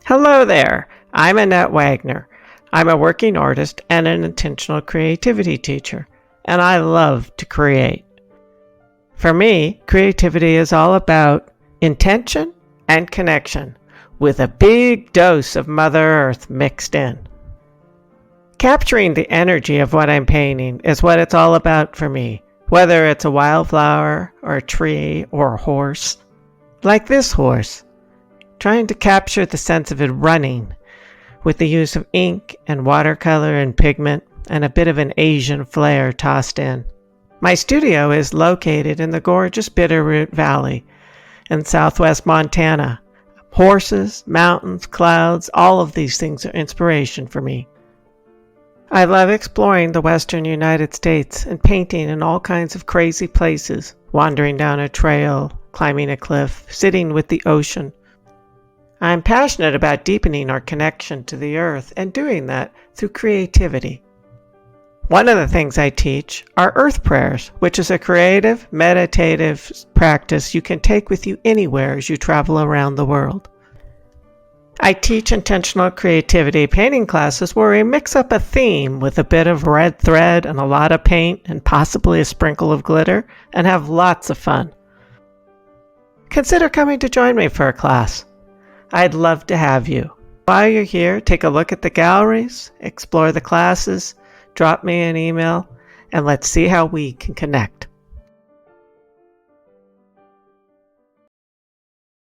Hello there, I'm Annette Wagner. I'm a working artist and an intentional creativity teacher, and I love to create. For me, creativity is all about intention and connection, with a big dose of Mother Earth mixed in. Capturing the energy of what I'm painting is what it's all about for me, whether it's a wildflower or a tree or a horse. Like this horse, trying to capture the sense of it running with the use of ink and watercolor and pigment and a bit of an Asian flair tossed in. My studio is located in the gorgeous Bitterroot Valley in southwest Montana. Horses, mountains, clouds, all of these things are inspiration for me. I love exploring the western United States and painting in all kinds of crazy places, wandering down a trail, climbing a cliff, sitting with the ocean. I'm passionate about deepening our connection to the earth and doing that through creativity. One of the things I teach are earth prayers, which is a creative, meditative practice you can take with you anywhere as you travel around the world. I teach intentional creativity painting classes where we mix up a theme with a bit of red thread and a lot of paint and possibly a sprinkle of glitter and have lots of fun. Consider coming to join me for a class. I'd love to have you. While you're here, take a look at the galleries, explore the classes, drop me an email, and let's see how we can connect.